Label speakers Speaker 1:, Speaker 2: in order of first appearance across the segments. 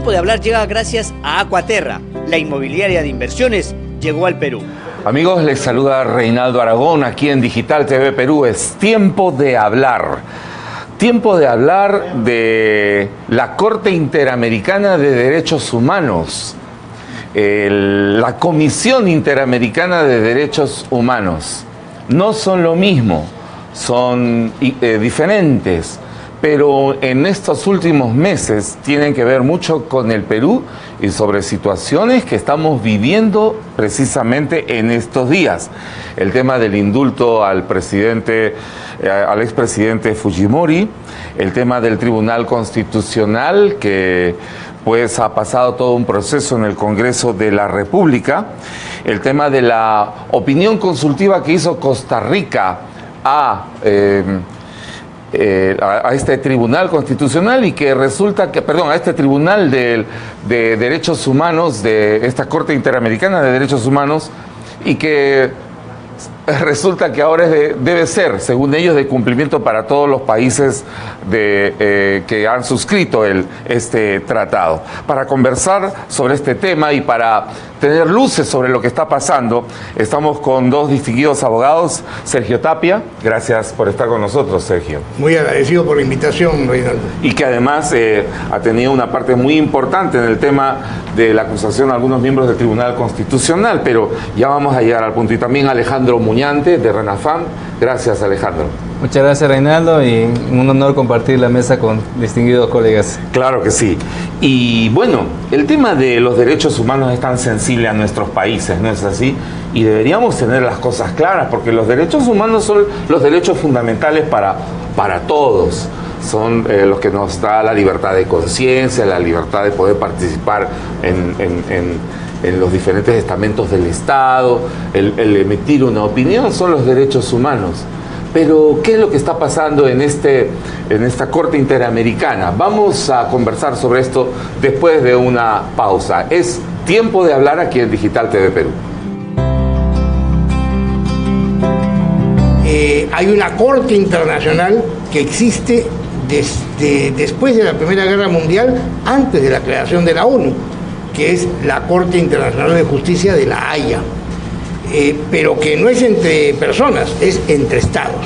Speaker 1: Tiempo de Hablar llega gracias a Aquaterra. La inmobiliaria de inversiones llegó al Perú.
Speaker 2: Amigos, les saluda Reinaldo Aragón aquí en Digital TV Perú. Es tiempo de hablar. Tiempo de hablar de la Corte Interamericana de Derechos Humanos. La Comisión Interamericana de Derechos Humanos. No son lo mismo, son diferentes. Pero en estos últimos meses tienen que ver mucho con el Perú y sobre situaciones que estamos viviendo precisamente en estos días. El tema del indulto al expresidente Fujimori, el tema del Tribunal Constitucional que pues ha pasado todo un proceso en el Congreso de la República, el tema de la opinión consultiva que hizo Costa Rica a este Tribunal Constitucional y que resulta que, a este Tribunal de Derechos Humanos, de esta Corte Interamericana de Derechos Humanos, y que resulta que ahora debe ser, según ellos, de cumplimiento para todos los países que han suscrito este tratado. Para conversar sobre este tema y para tener luces sobre lo que está pasando, estamos con dos distinguidos abogados. Sergio Tapia, gracias por estar con nosotros, Sergio.
Speaker 3: Muy agradecido por la invitación, Reinaldo.
Speaker 2: Y que además ha tenido una parte muy importante en el tema de la acusación a algunos miembros del Tribunal Constitucional, pero ya vamos a llegar al punto. Y también Alejandro Muñante, de RENAFAM. Gracias, Alejandro.
Speaker 4: Muchas gracias, Reinaldo, y un honor compartir la mesa con distinguidos colegas.
Speaker 2: Claro que sí. Y bueno, el tema de los derechos humanos es tan sensible a nuestros países, ¿no es así? Y deberíamos tener las cosas claras, porque los derechos humanos son los derechos fundamentales para todos. Son los que nos da la libertad de conciencia, la libertad de poder participar en los diferentes estamentos del Estado, el emitir una opinión, son los derechos humanos. Pero, ¿qué es lo que está pasando en esta Corte Interamericana? Vamos a conversar sobre esto después de una pausa. Es tiempo de hablar aquí en Digital TV Perú.
Speaker 3: Hay una Corte Internacional que existe después de la Primera Guerra Mundial, antes de la creación de la ONU, que es la Corte Internacional de Justicia de La Haya. Pero que no es entre personas, es entre estados.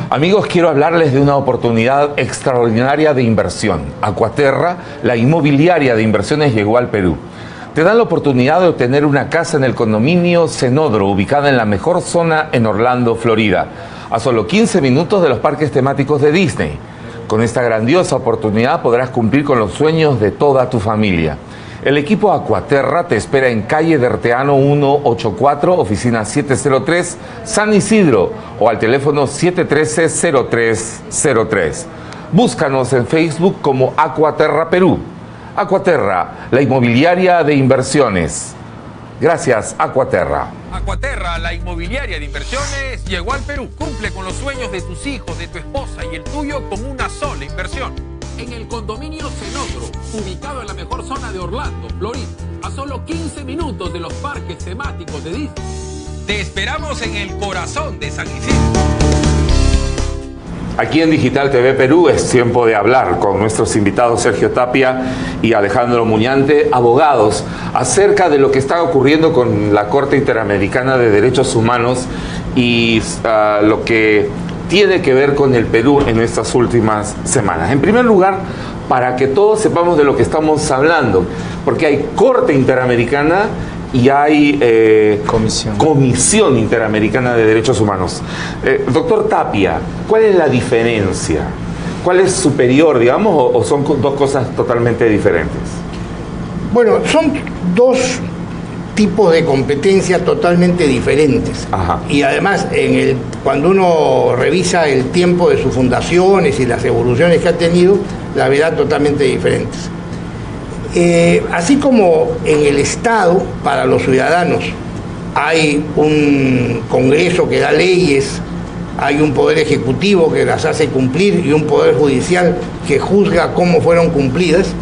Speaker 2: Amigos, quiero hablarles de una oportunidad extraordinaria de inversión. Aquaterra, la inmobiliaria de inversiones, llegó al Perú. Te dan la oportunidad de obtener una casa en el condominio Cenodro, ubicada en la mejor zona en Orlando, Florida, a solo 15 minutos de los parques temáticos de Disney. Con esta grandiosa oportunidad podrás cumplir con los sueños de toda tu familia. El equipo Aquaterra te espera en calle de Arteano 184, oficina 703, San Isidro, o al teléfono 713-0303. Búscanos en Facebook como Aquaterra Perú. Aquaterra, la inmobiliaria de inversiones. Gracias, Aquaterra.
Speaker 5: Aquaterra, la inmobiliaria de inversiones, llegó al Perú. Cumple con los sueños de tus hijos, de tu esposa y el tuyo con una sola inversión. En el condominio Cenodro, ubicado en la mejor zona de Orlando, Florida, a solo 15 minutos de los parques temáticos de Disney. Te esperamos en el corazón de San Isidro.
Speaker 2: Aquí en Digital TV Perú es tiempo de hablar con nuestros invitados Sergio Tapia y Alejandro Muñante, abogados, acerca de lo que está ocurriendo con la Corte Interamericana de Derechos Humanos y lo que tiene que ver con el Perú en estas últimas semanas. En primer lugar, para que todos sepamos de lo que estamos hablando, porque hay Corte Interamericana y hay Comisión Interamericana de Derechos Humanos. Doctor Tapia, ¿cuál es la diferencia? ¿Cuál es superior, digamos, o son dos cosas totalmente diferentes?
Speaker 3: Bueno, son dos tipos de competencia totalmente diferentes.
Speaker 2: Ajá.
Speaker 3: Y además, cuando uno revisa el tiempo de sus fundaciones y las evoluciones que ha tenido, la verá totalmente diferentes. Así como en el Estado, para los ciudadanos, hay un Congreso que da leyes, hay un Poder Ejecutivo que las hace cumplir y un Poder Judicial que juzga cómo fueron cumplidas,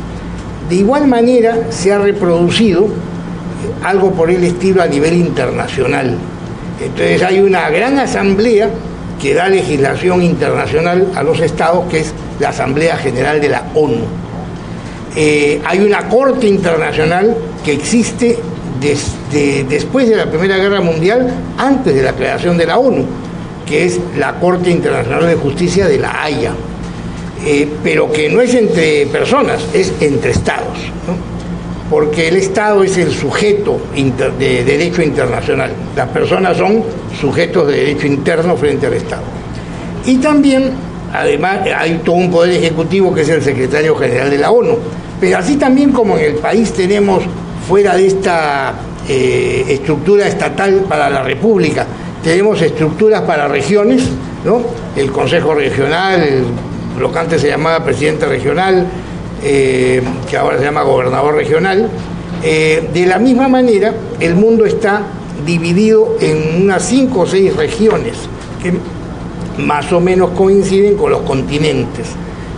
Speaker 3: De igual manera se ha reproducido algo por el estilo a nivel internacional. Entonces hay una gran asamblea que da legislación internacional a los estados, que es la Asamblea General de la ONU. Hay una corte internacional que existe después de la Primera Guerra Mundial, antes de la creación de la ONU, que es la Corte Internacional de Justicia de La Haya, pero que no es entre personas, es entre estados, ¿no? Porque el Estado es el sujeto de derecho internacional. Las personas son sujetos de derecho interno frente al Estado. Y también, además, hay todo un poder ejecutivo que es el secretario general de la ONU. Pero así también como en el país tenemos, fuera de esta estructura estatal para la República, tenemos estructuras para regiones, ¿no? El Consejo Regional, lo que antes se llamaba Presidente Regional, que ahora se llama Gobernador Regional. De la misma manera, el mundo está dividido en unas 5 o 6 regiones que más o menos coinciden con los continentes.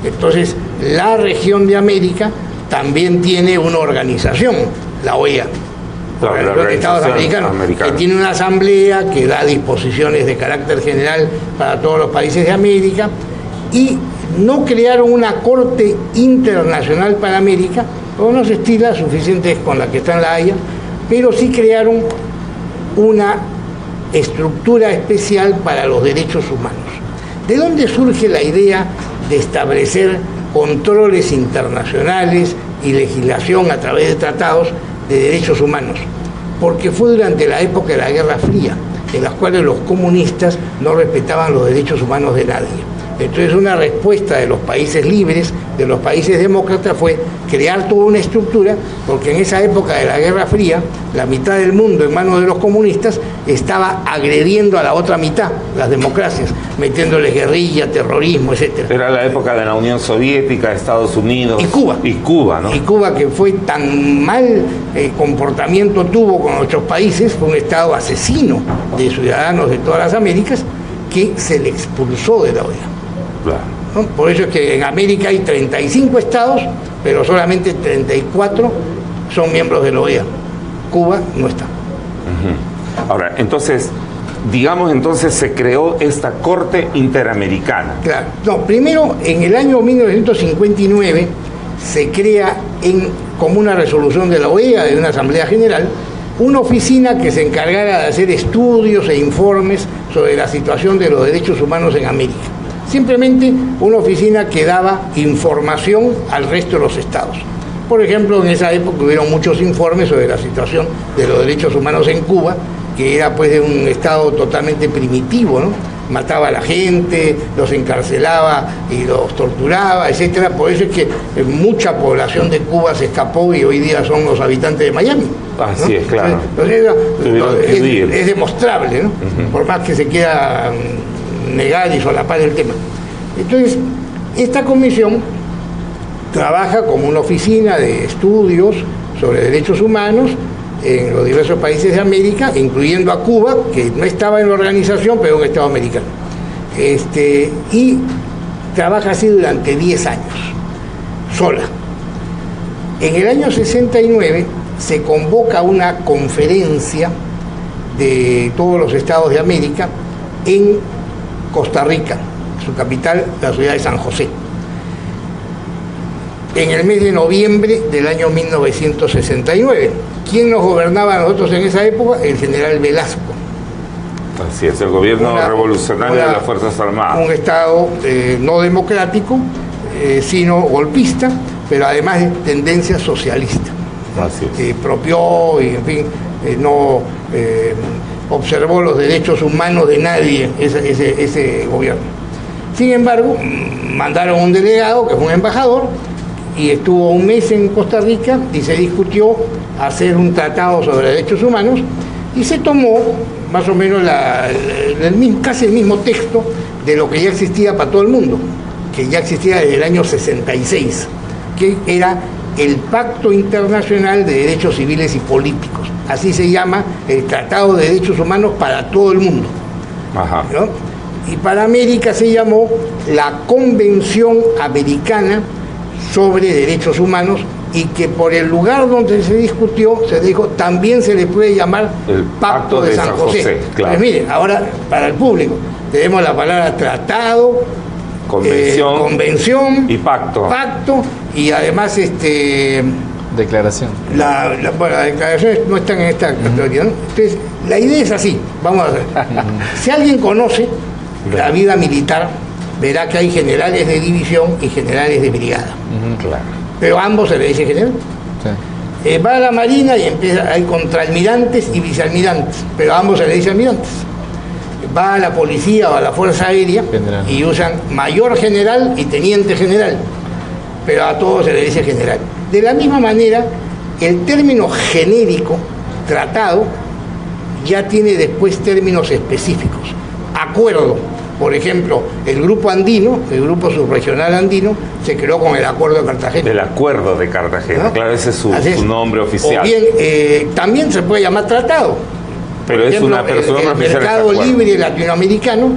Speaker 3: Entonces, la región de América también tiene una organización, la OEA, los Estados Americanos, que tiene una asamblea que da disposiciones de carácter general para todos los países de América, y no crearon una corte internacional para América, con unos estilos suficientes con la que está en La Haya, pero sí crearon una estructura especial para los derechos humanos. ¿De dónde surge la idea de establecer controles internacionales y legislación a través de tratados de derechos humanos? Porque fue durante la época de la Guerra Fría, en las cuales los comunistas no respetaban los derechos humanos de nadie. Entonces, una respuesta de los países libres, de los países demócratas, fue crear toda una estructura, porque en esa época de la Guerra Fría, la mitad del mundo en manos de los comunistas estaba agrediendo a la otra mitad, las democracias, metiéndoles guerrilla, terrorismo, etc.
Speaker 2: Era la época de la Unión Soviética, Estados Unidos
Speaker 3: y Cuba.
Speaker 2: Y Cuba, ¿no?
Speaker 3: Y Cuba, que fue tan mal comportamiento tuvo con otros países, fue un Estado asesino de ciudadanos de todas las Américas, que se le expulsó de la OEA.
Speaker 2: Claro.
Speaker 3: ¿No? Por eso es que en América hay 35 estados, pero solamente 34 son miembros de la OEA. Cuba no está.
Speaker 2: Ahora, entonces, digamos, se creó esta Corte Interamericana.
Speaker 3: Claro. No, primero, en el año 1959, se crea como una resolución de la OEA, de una Asamblea General, una oficina que se encargara de hacer estudios e informes sobre la situación de los derechos humanos en América. Simplemente una oficina que daba información al resto de los estados. Por ejemplo, en esa época hubieron muchos informes sobre la situación de los derechos humanos en Cuba, que era pues de un estado totalmente primitivo, ¿no? Mataba a la gente, los encarcelaba y los torturaba, etcétera. Por eso es que mucha población de Cuba se escapó y hoy día son los habitantes de Miami, ¿no?
Speaker 2: Así es, claro.
Speaker 3: Entonces, es demostrable, ¿no? Por más que se quiera negar y solapar el tema. Entonces, esta comisión trabaja como una oficina de estudios sobre derechos humanos en los diversos países de América, incluyendo a Cuba, que no estaba en la organización, pero un estado americano. Y trabaja así durante 10 años, sola. En el año 69 se convoca una conferencia de todos los estados de América en Costa Rica, su capital, la ciudad de San José, en el mes de noviembre del año 1969. ¿Quién nos gobernaba a nosotros en esa época? El general Velasco.
Speaker 2: Así es, el gobierno revolucionario de las Fuerzas Armadas. Un
Speaker 3: estado no democrático, sino golpista, pero además de tendencia socialista.
Speaker 2: Así es.
Speaker 3: Propió y, en fin, no observó los derechos humanos de nadie ese gobierno. Sin embargo, mandaron un delegado, que fue un embajador, y estuvo un mes en Costa Rica y se discutió hacer un tratado sobre derechos humanos, y se tomó más o menos casi el mismo texto de lo que ya existía para todo el mundo, que ya existía desde el año 66, que era el Pacto Internacional de Derechos Civiles y Políticos. Así se llama el Tratado de Derechos Humanos para todo el mundo.
Speaker 2: Ajá.
Speaker 3: ¿No? Y para América se llamó la Convención Americana sobre Derechos Humanos y que por el lugar donde se discutió, se dijo, también se le puede llamar
Speaker 2: el
Speaker 3: Pacto de San José.
Speaker 2: Claro.
Speaker 3: Pues miren, ahora para el público, tenemos la palabra tratado, convención
Speaker 2: y pacto.
Speaker 3: Y además
Speaker 4: Declaración.
Speaker 3: bueno, las declaraciones no están en esta categoría, ¿no? Entonces, la idea es así, vamos a ver. Si alguien conoce la vida militar, verá que hay generales de división y generales de brigada.
Speaker 2: Claro.
Speaker 3: Pero a ambos se le dice general.
Speaker 4: Sí.
Speaker 3: Va a la Marina y hay contraalmirantes y vicealmirantes, pero a ambos se le dice almirantes. Va a la policía o a la Fuerza Aérea
Speaker 4: General.
Speaker 3: y usan mayor general y teniente general, pero a todos se le dice general. De la misma manera, el término genérico, tratado, ya tiene después términos específicos. Acuerdo, por ejemplo, el grupo andino, el grupo subregional andino, se creó con el Acuerdo de Cartagena.
Speaker 2: El Acuerdo de Cartagena,
Speaker 3: ¿No?
Speaker 2: claro, ese es su nombre
Speaker 3: O
Speaker 2: oficial.
Speaker 3: bien, también se puede llamar tratado.
Speaker 2: Pero
Speaker 3: Por
Speaker 2: es
Speaker 3: ejemplo,
Speaker 2: una persona
Speaker 3: el
Speaker 2: oficial.
Speaker 3: mercado
Speaker 2: de acuerdo.
Speaker 3: libre latinoamericano,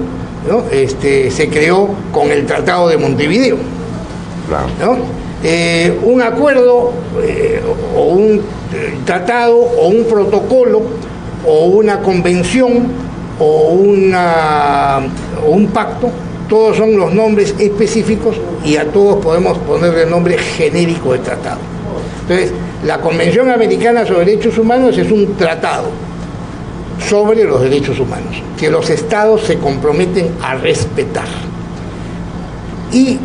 Speaker 3: ¿no? Se creó con el Tratado de Montevideo.
Speaker 2: Claro.
Speaker 3: ¿No? Un acuerdo o un tratado o un protocolo o una convención o un pacto, todos son los nombres específicos y a todos podemos ponerle el nombre genérico de tratado. Entonces, la Convención Americana sobre Derechos Humanos es un tratado sobre los derechos humanos que los estados se comprometen a respetar. Y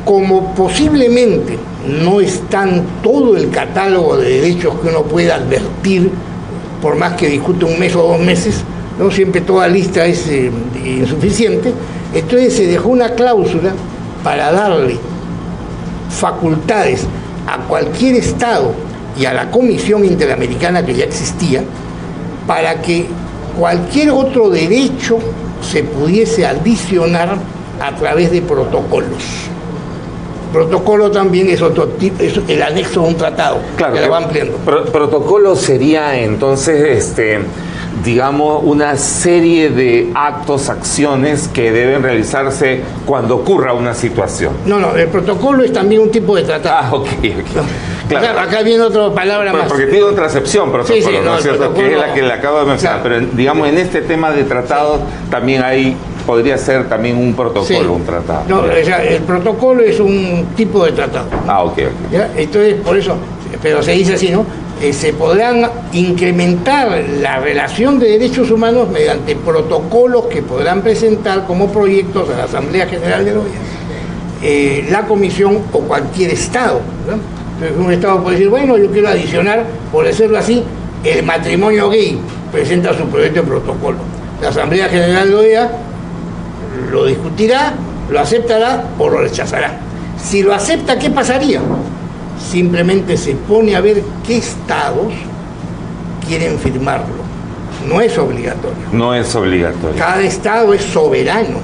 Speaker 3: como posiblemente no está en todo el catálogo de derechos que uno puede advertir, por más que discute un mes o 2 meses, no siempre toda lista es insuficiente, entonces se dejó una cláusula para darle facultades a cualquier estado y a la Comisión Interamericana que ya existía, para que cualquier otro derecho se pudiese adicionar a través de protocolos. Protocolo también es otro tipo, es el anexo de un tratado,
Speaker 2: Claro,
Speaker 3: que lo va ampliando.
Speaker 2: Protocolo sería entonces, digamos, una serie de actos, acciones que deben realizarse cuando ocurra una situación.
Speaker 3: No, el protocolo es también un tipo de tratado.
Speaker 2: Ah, ok. Claro.
Speaker 3: Acá viene otra palabra más.
Speaker 2: Porque tiene otra acepción, protocolo,
Speaker 3: Sí,
Speaker 2: ¿no es cierto?
Speaker 3: protocolo,
Speaker 2: Que es la que le acabo de mencionar.
Speaker 3: claro.
Speaker 2: Pero digamos, en este tema de tratados también podría ser también un protocolo,
Speaker 3: Sí.
Speaker 2: un tratado.
Speaker 3: No, o sea, el protocolo es un tipo de tratado.
Speaker 2: Ah, ok.
Speaker 3: ¿Ya? Entonces, por eso, pero se dice así, ¿no? Se podrán incrementar la relación de derechos humanos mediante protocolos que podrán presentar como proyectos a la Asamblea General de la OEA, la Comisión o cualquier Estado, ¿no? Entonces, un Estado puede decir, bueno, yo quiero adicionar, por decirlo así, el matrimonio gay, presenta su proyecto de protocolo. La Asamblea General de la OEA lo discutirá, lo aceptará o lo rechazará. Si lo acepta, ¿qué pasaría? Simplemente se pone a ver qué estados quieren firmarlo. No es obligatorio.
Speaker 2: No es obligatorio.
Speaker 3: Cada estado es soberano.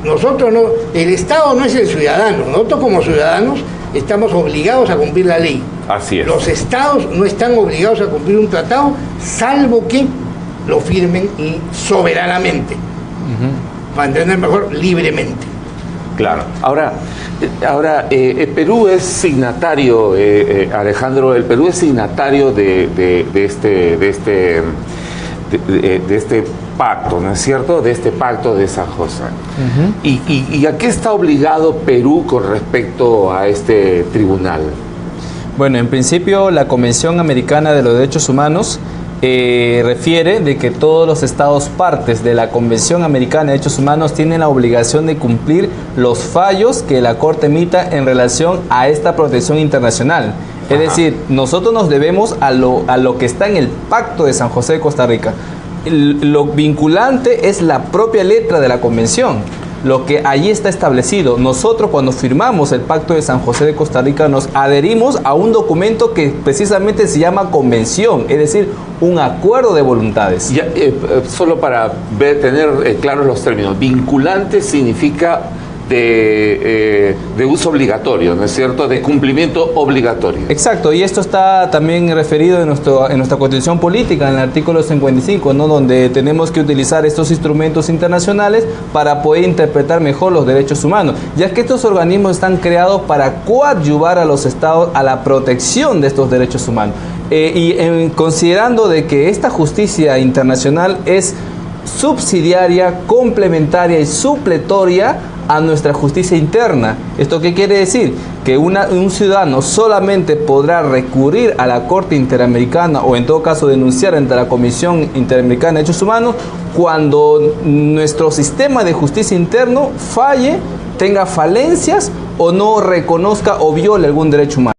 Speaker 3: Nosotros no, el Estado no es el ciudadano. Nosotros como ciudadanos estamos obligados a cumplir la ley.
Speaker 2: Así es.
Speaker 3: Los estados no están obligados a cumplir un tratado, salvo que lo firmen soberanamente. Para entender mejor, libremente.
Speaker 2: Claro. Ahora, Perú es signatario, Alejandro, el Perú es signatario de este pacto, ¿no es cierto? De este pacto de San José. ¿Y a qué está obligado Perú con respecto a este tribunal?
Speaker 4: Bueno, en principio la Convención Americana de los Derechos Humanos refiere de que todos los estados partes de la Convención Americana de Derechos Humanos tienen la obligación de cumplir los fallos que la Corte emita en relación a esta protección internacional. Es decir, nosotros nos debemos a lo que está en el Pacto de San José de Costa Rica. Lo vinculante es la propia letra de la Convención, lo que allí está establecido. Nosotros cuando firmamos el Pacto de San José de Costa Rica nos adherimos a un documento que precisamente se llama Convención, es decir, un acuerdo de voluntades.
Speaker 2: Ya, solo para tener claros los términos, vinculante significa de uso obligatorio, ¿no es cierto?, de cumplimiento obligatorio.
Speaker 4: Exacto, y esto está también referido en nuestra Constitución Política, en el artículo 55, ¿no?, donde tenemos que utilizar estos instrumentos internacionales para poder interpretar mejor los derechos humanos, ya que estos organismos están creados para coadyuvar a los estados a la protección de estos derechos humanos. Considerando de que esta justicia internacional es subsidiaria, complementaria y supletoria a nuestra justicia interna. ¿Esto qué quiere decir? Que un ciudadano solamente podrá recurrir a la Corte Interamericana o en todo caso denunciar ante la Comisión Interamericana de Derechos Humanos cuando nuestro sistema de justicia interno falle, tenga falencias o no reconozca o viole algún derecho humano.